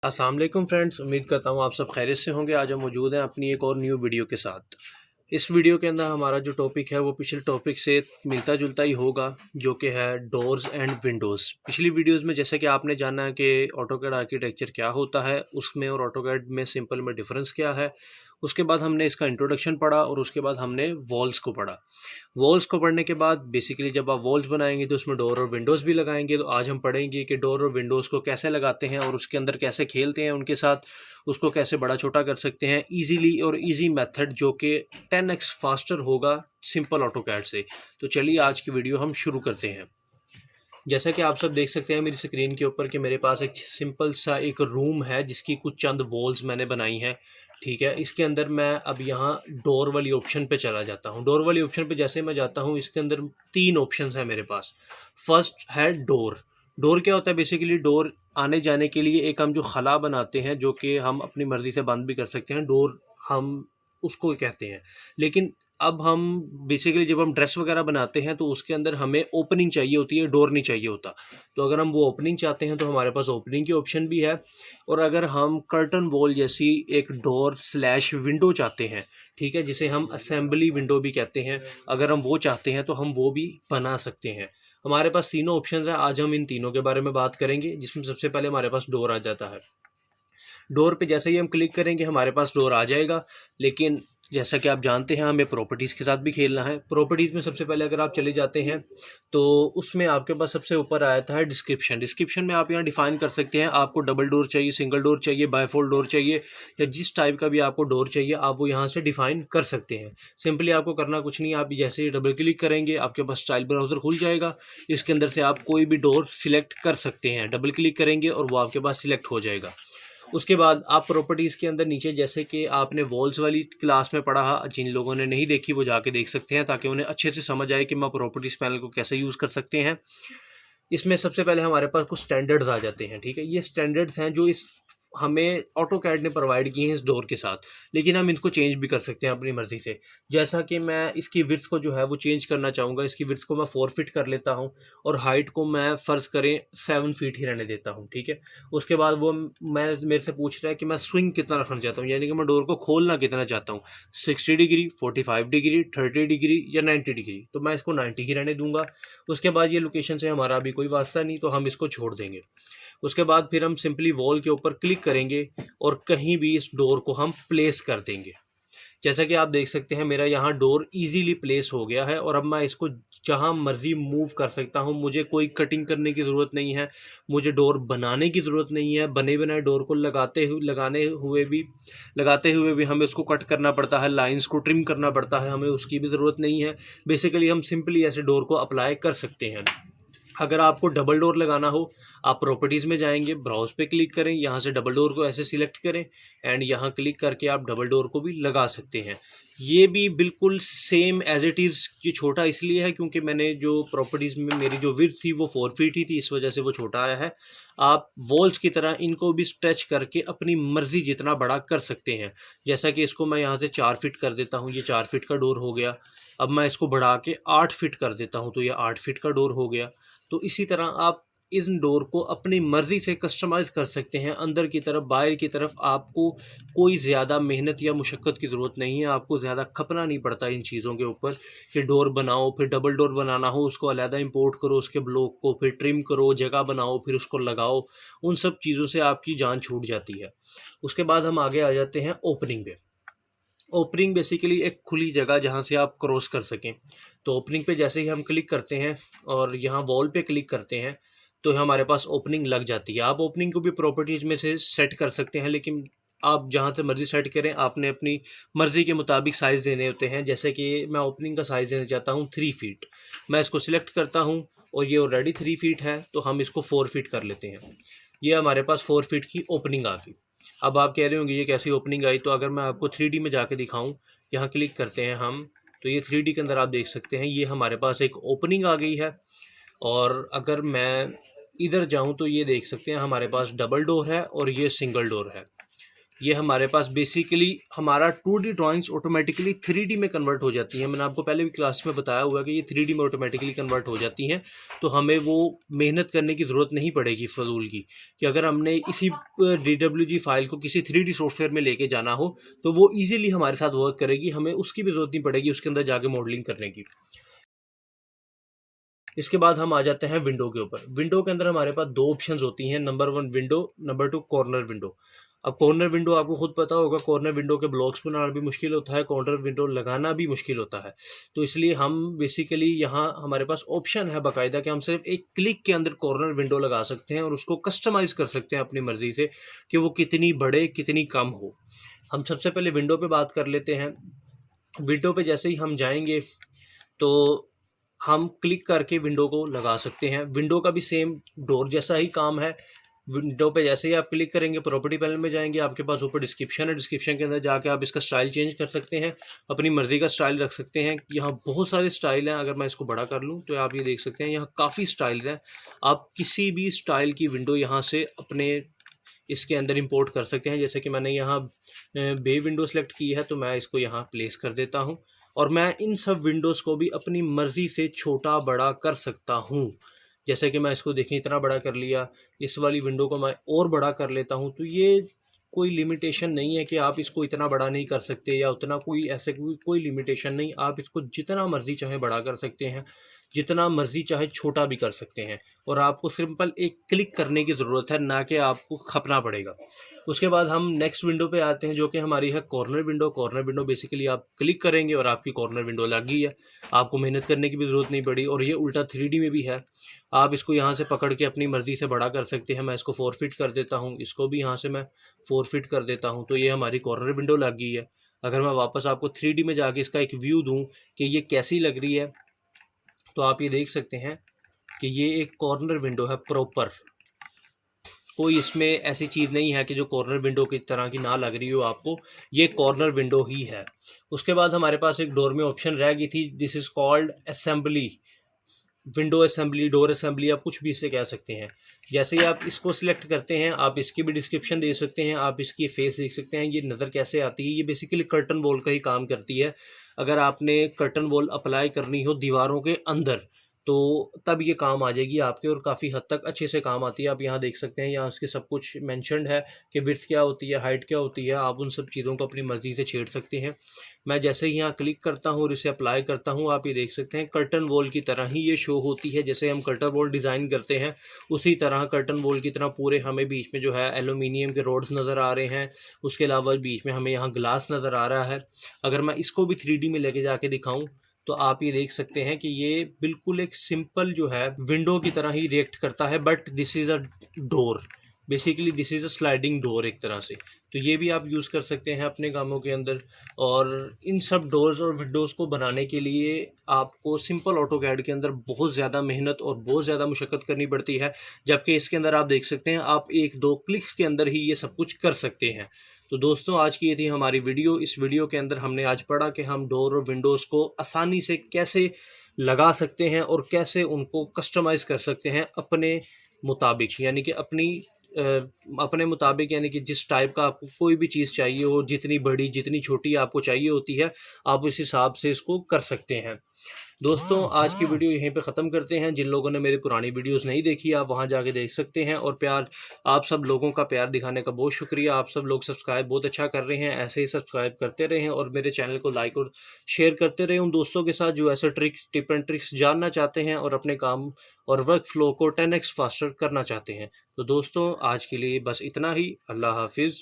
अस्सलाम वालेकुम फ्रेंड्स, उम्मीद करता हूँ आप सब खैरियत से होंगे। आज हम मौजूद हैं अपनी एक और न्यू वीडियो के साथ। इस वीडियो के अंदर हमारा जो टॉपिक है वो पिछले टॉपिक से मिलता जुलता ही होगा, जो कि है डोर्स एंड विंडोज़। पिछली वीडियोस में जैसे कि आपने जाना है कि ऑटोकैड आर्किटेक्चर क्या होता है, उसमें और ऑटोकैड में सिंपल में डिफरेंस क्या है। उसके बाद हमने इसका इंट्रोडक्शन पढ़ा और उसके बाद हमने वॉल्स को पढ़ा। वॉल्स को पढ़ने के बाद बेसिकली जब आप वॉल्स बनाएंगे तो उसमें डोर और विंडोज़ भी लगाएंगे। तो आज हम पढ़ेंगे कि डोर और विंडोज़ को कैसे लगाते हैं और उसके अंदर कैसे खेलते हैं उनके साथ, उसको कैसे बड़ा छोटा कर सकते हैं ईजीली और इजी मेथड, जो कि 10x फास्टर होगा सिंपल ऑटोकैड से। तो चलिए आज की वीडियो हम शुरू करते हैं। जैसा कि आप सब देख सकते हैं मेरी स्क्रीन के ऊपर कि मेरे पास एक सिंपल सा एक रूम है जिसकी कुछ चंद वॉल्स मैंने बनाई हैं। ठीक है, इसके अंदर मैं अब यहाँ डोर वाली ऑप्शन पे चला जाता हूँ। डोर वाली ऑप्शन पे जैसे मैं जाता हूँ, इसके अंदर तीन ऑप्शंस हैं मेरे पास। फर्स्ट है डोर। डोर क्या होता है? बेसिकली डोर आने जाने के लिए एक हम जो खला बनाते हैं, जो कि हम अपनी मर्ज़ी से बंद भी कर सकते हैं, डोर हम उसको कहते हैं। लेकिन अब हम बेसिकली जब हम ड्रेस वगैरह बनाते हैं तो उसके अंदर हमें ओपनिंग चाहिए होती है, डोर नहीं चाहिए होता। तो अगर हम वो ओपनिंग चाहते हैं तो हमारे पास ओपनिंग की ऑप्शन भी है। और अगर हम कर्टन वॉल जैसी एक डोर स्लैश विंडो चाहते हैं, ठीक है, जिसे हम असेंबली विंडो भी कहते हैं, अगर हम वो चाहते हैं तो हम वो भी बना सकते हैं। हमारे पास तीनों ऑप्शंस हैं। आज हम इन तीनों के बारे में बात करेंगे, जिसमें सबसे पहले हमारे पास डोर आ जाता है। डोर पे जैसे ही हम क्लिक करेंगे हमारे पास डोर आ जाएगा। लेकिन जैसा कि आप जानते हैं हमें प्रॉपर्टीज़ के साथ भी खेलना है। प्रॉपर्टीज़ में सबसे पहले अगर आप चले जाते हैं तो उसमें आपके पास सबसे ऊपर आता है डिस्क्रिप्शन। डिस्क्रिप्शन में आप यहाँ डिफ़ाइन कर सकते हैं आपको डबल डोर चाहिए, सिंगल डोर चाहिए, बायफोल्ड डोर चाहिए, या जिस टाइप का भी आपको डोर चाहिए आप वो यहाँ से डिफ़ाइन कर सकते हैं। सिंपली आपको करना कुछ नहीं, आप जैसे ही डबल क्लिक करेंगे आपके पास स्टाइल ब्राउज़र खुल जाएगा। इसके अंदर से आप कोई भी डोर सिलेक्ट कर सकते हैं, डबल क्लिक करेंगे और वो आपके पास सिलेक्ट हो जाएगा। उसके बाद आप प्रॉपर्टीज़ के अंदर नीचे, जैसे कि आपने वॉल्स वाली क्लास में पढ़ा, जिन लोगों ने नहीं देखी वो जाके देख सकते हैं ताकि उन्हें अच्छे से समझ आए कि मैं प्रॉपर्टीज़ पैनल को कैसे यूज़ कर सकते हैं। इसमें सबसे पहले हमारे पास कुछ स्टैंडर्ड्स आ जाते हैं। ठीक है, ये स्टैंडर्ड्स हैं जो इस हमें ऑटोकैड ने प्रोवाइड किए हैं इस डोर के साथ, लेकिन हम इनको चेंज भी कर सकते हैं अपनी मर्ज़ी से। जैसा कि मैं इसकी विड्थ को जो है वो चेंज करना चाहूँगा, इसकी विड्थ को मैं 4 फीट कर लेता हूँ और हाइट को मैं फ़र्ज़ करें 7 फीट ही रहने देता हूँ। ठीक है, उसके बाद वो मैं मेरे से पूछ रहा है कि मैं स्विंग कितना रखना चाहता हूँ, यानी कि मैं डोर को खोलना कितना चाहता हूँ, 60 डिग्री, 45 डिग्री, 30 डिग्री या 90 डिग्री। तो मैं इसको 90 ही रहने दूंगा। उसके बाद ये लोकेशन से हमारा अभी कोई वास्ता नहीं, तो हम इसको छोड़ देंगे। उसके बाद फिर हम सिंपली वॉल के ऊपर क्लिक करेंगे और कहीं भी इस डोर को हम प्लेस कर देंगे। जैसा कि आप देख सकते हैं मेरा यहाँ डोर इजीली प्लेस हो गया है और अब मैं इसको जहाँ मर्ज़ी मूव कर सकता हूँ। मुझे कोई कटिंग करने की ज़रूरत नहीं है, मुझे डोर बनाने की ज़रूरत नहीं है। बने बनाए डोर को लगाते हुए भी हमें उसको कट करना पड़ता है, लाइंस को ट्रिम करना पड़ता है, हमें उसकी भी ज़रूरत नहीं है। बेसिकली हम सिंपली ऐसे डोर को अप्लाई कर सकते हैं। अगर आपको डबल डोर लगाना हो, आप प्रॉपर्टीज़ में जाएंगे, ब्राउज़ पे क्लिक करें, यहाँ से डबल डोर को ऐसे सिलेक्ट करें एंड यहाँ क्लिक करके आप डबल डोर को भी लगा सकते हैं। ये भी बिल्कुल सेम एज इट इज़। ये छोटा इसलिए है क्योंकि मैंने जो प्रॉपर्टीज़ में मेरी जो विड्थ थी वो 4 फीट ही थी, इस वजह से वो छोटा आया है। आप वॉल्स की तरह इनको भी स्ट्रेच करके अपनी मर्ज़ी जितना बड़ा कर सकते हैं। जैसा कि इसको मैं यहाँ से 4 फीट कर देता हूँ, ये 4 फीट का डोर हो गया। अब मैं इसको बढ़ा के 8 फीट कर देता हूँ तो ये 8 फीट का डोर हो गया। तो इसी तरह आप इस डोर को अपनी मर्ज़ी से कस्टमाइज़ कर सकते हैं। अंदर की तरफ, बाहर की तरफ आपको कोई ज़्यादा मेहनत या मुशक्क़त की ज़रूरत नहीं है। आपको ज़्यादा खपना नहीं पड़ता इन चीज़ों के ऊपर कि डोर बनाओ, फिर डबल डोर बनाना हो उसको अलहदा इंपोर्ट करो, उसके ब्लॉक को फिर ट्रिम करो, जगह बनाओ, फिर उसको लगाओ। उन सब चीज़ों से आपकी जान छूट जाती है। उसके बाद हम आगे आ जाते हैं ओपनिंग पे। ओपनिंग बेसिकली एक खुली जगह जहाँ से आप क्रॉस कर सकें। तो ओपनिंग पे जैसे ही हम क्लिक करते हैं और यहाँ वॉल पे क्लिक करते हैं तो हमारे पास ओपनिंग लग जाती है। आप ओपनिंग को भी प्रॉपर्टीज़ में से सेट कर सकते हैं, लेकिन आप जहाँ से मर्ज़ी सेट करें, आपने अपनी मर्ज़ी के मुताबिक साइज़ देने होते हैं। जैसे कि मैं ओपनिंग का साइज़ देना चाहता हूँ 3 फीट, मैं इसको सिलेक्ट करता हूँ और ये ऑलरेडी 3 फीट है तो हम इसको 4 फीट कर लेते हैं। ये हमारे पास 4 फीट की ओपनिंग आ गई। अब आप कह रहे होंगे ये कैसी ओपनिंग आई? तो अगर मैं आपको 3D में जाके दिखाऊं, यहाँ क्लिक करते हैं हम, तो ये 3D के अंदर आप देख सकते हैं ये हमारे पास एक ओपनिंग आ गई है। और अगर मैं इधर जाऊं तो ये देख सकते हैं हमारे पास डबल डोर है और ये सिंगल डोर है। ये हमारे पास बेसिकली हमारा 2D ड्राइंग्स ऑटोमेटिकली 3D में कन्वर्ट हो जाती हैं। मैंने आपको पहले भी क्लास में बताया हुआ कि ये 3D में ऑटोमेटिकली कन्वर्ट हो जाती हैं, तो हमें वो मेहनत करने की ज़रूरत नहीं पड़ेगी फजूल की, कि अगर हमने इसी DWG फाइल को किसी 3D सॉफ्टवेयर में लेके जाना हो तो वो ईजिली हमारे साथ वर्क करेगी, हमें उसकी भी ज़रूरत नहीं पड़ेगी उसके अंदर जाके मॉडलिंग करने की। इसके बाद हम आ जाते हैं विंडो के ऊपर। विंडो के अंदर हमारे पास दो ऑप्शंस होती हैं, number 1 window, number 2 corner window. अब कॉर्नर विंडो आपको खुद पता होगा, कॉर्नर विंडो के ब्लॉक्स बनाना भी मुश्किल होता है, कॉर्नर विंडो लगाना भी मुश्किल होता है। तो इसलिए हम बेसिकली यहाँ हमारे पास ऑप्शन है बाकायदा कि हम सिर्फ एक क्लिक के अंदर कॉर्नर विंडो लगा सकते हैं और उसको कस्टमाइज़ कर सकते हैं अपनी मर्ज़ी से कि वो कितनी बड़े कितनी कम हो। हम सबसे पहले विंडो पे बात कर लेते हैं। विंडो पे जैसे ही हम जाएंगे तो हम क्लिक करके विंडो को लगा सकते हैं। विंडो का भी सेम डोर जैसा ही काम है। विंडो पे जैसे ही आप क्लिक करेंगे प्रॉपर्टी पैनल में जाएंगे, आपके पास ऊपर डिस्क्रिप्शन है, डिस्क्रिप्शन के अंदर जाके आप इसका स्टाइल चेंज कर सकते हैं, अपनी मर्ज़ी का स्टाइल रख सकते हैं। यहाँ बहुत सारे स्टाइल हैं, अगर मैं इसको बड़ा कर लूँ तो आप ये देख सकते हैं यहाँ काफ़ी स्टाइल्स हैं। आप किसी भी स्टाइल की विंडो यहाँ से अपने इसके अंदर इंपोर्ट कर सकते हैं। जैसे कि मैंने यहाँ बे विंडो सेलेक्ट की है तो मैं इसको यहाँ प्लेस कर देता हूँ और मैं इन सब विंडोज़ को भी अपनी मर्ज़ी से छोटा बड़ा कर सकता हूँ। जैसे कि मैं इसको देखें इतना बड़ा कर लिया, इस वाली विंडो को मैं और बड़ा कर लेता हूँ। तो ये कोई लिमिटेशन नहीं है कि आप इसको इतना बड़ा नहीं कर सकते या उतना, कोई ऐसे कोई लिमिटेशन नहीं। आप इसको जितना मर्ज़ी चाहे बड़ा कर सकते हैं, जितना मर्ज़ी चाहे छोटा भी कर सकते हैं और आपको सिंपल एक क्लिक करने की ज़रूरत है, ना कि आपको खपना पड़ेगा। उसके बाद हम नेक्स्ट विंडो पे आते हैं जो कि हमारी है corner window. Corner window basically आप क्लिक करेंगे और आपकी कॉर्नर विंडो लग गई है, आपको मेहनत करने की भी ज़रूरत नहीं पड़ी और ये उल्टा 3D में भी है। आप इसको यहाँ से पकड़ के अपनी मर्ज़ी से बड़ा कर सकते हैं। मैं इसको 4 फीट कर देता हूँ, इसको भी यहाँ से मैं 4 फीट कर देता हूँ, तो ये हमारी कॉर्नर विंडो लग गई है। अगर मैं वापस आपको 3D में जाके इसका एक व्यू दूँ कि ये कैसी लग रही है, तो आप ये देख सकते हैं कि ये एक कॉर्नर विंडो है प्रॉपर। कोई इसमें ऐसी चीज़ नहीं है कि जो कॉर्नर विंडो की तरह की ना लग रही हो आपको, ये कॉर्नर विंडो ही है। उसके बाद हमारे पास एक डोर में ऑप्शन रह गई थी, this is called assembly, window assembly, door assembly, आप कुछ भी इसे कह सकते हैं। जैसे ही आप इसको सिलेक्ट करते हैं, आप इसकी भी डिस्क्रिप्शन दे सकते हैं, आप इसकी फेस देख सकते हैं, ये नज़र कैसे आती है। ये बेसिकली कर्टन वॉल का ही काम करती है। अगर आपने कर्टन वॉल अप्लाई करनी हो दीवारों के अंदर तो तब ये काम आ जाएगी आपके और काफ़ी हद तक अच्छे से काम आती है। आप यहाँ देख सकते हैं, यहाँ इसके सब कुछ मेंशन्ड है कि विड्थ क्या होती है, हाइट क्या होती है। आप उन सब चीज़ों को अपनी मर्ज़ी से छेड़ सकते हैं। मैं जैसे ही यहाँ क्लिक करता हूँ और इसे अप्लाई करता हूँ, आप ये देख सकते हैं कर्टन वॉल की तरह ही ये शो होती है। जैसे हम कर्टन वॉल डिज़ाइन करते हैं उसी तरह कर्टन वॉल की तरह पूरे हमें बीच में जो है एलुमिनियम के रोड्स नज़र आ रहे हैं। उसके अलावा बीच में हमें यहाँ ग्लास नज़र आ रहा है। अगर मैं इसको भी 3D में लेके जाके दिखाऊँ तो आप ये देख सकते हैं कि ये बिल्कुल एक सिंपल जो है विंडो की तरह ही रिएक्ट करता है, but this is a door, basically this is a sliding door एक तरह से। तो ये भी आप यूज़ कर सकते हैं अपने कामों के अंदर। और इन सब डोर्स और विंडोज़ को बनाने के लिए आपको सिंपल ऑटोकैड के अंदर बहुत ज़्यादा मेहनत और बहुत ज़्यादा मुशक्क़त करनी पड़ती है, जबकि इसके अंदर आप देख सकते हैं आप 1-2 क्लिक्स के अंदर ही ये सब कुछ कर सकते हैं। तो दोस्तों आज की ये थी हमारी वीडियो। इस वीडियो के अंदर हमने आज पढ़ा कि हम डोर और विंडोज़ को आसानी से कैसे लगा सकते हैं और कैसे उनको कस्टमाइज़ कर सकते हैं अपने मुताबिक, यानी कि अपने मुताबिक, यानी कि जिस टाइप का आपको कोई भी चीज़ चाहिए हो, जितनी बड़ी जितनी छोटी आपको चाहिए होती है, आप उस हिसाब से इसको कर सकते हैं। दोस्तों आज की वीडियो यहीं पे ख़त्म करते हैं। जिन लोगों ने मेरी पुरानी वीडियोस नहीं देखी आप वहां जाके देख सकते हैं। और प्यार, आप सब लोगों का प्यार दिखाने का बहुत शुक्रिया। आप सब लोग सब्सक्राइब बहुत अच्छा कर रहे हैं, ऐसे ही सब्सक्राइब करते रहें और मेरे चैनल को लाइक और शेयर करते रहें उन दोस्तों के साथ जो ऐसे टिप एंड ट्रिक्स जानना चाहते हैं और अपने काम और वर्क फ्लो को 10x फास्टर करना चाहते हैं। तो दोस्तों आज के लिए बस इतना ही। अल्लाह हाफिज़।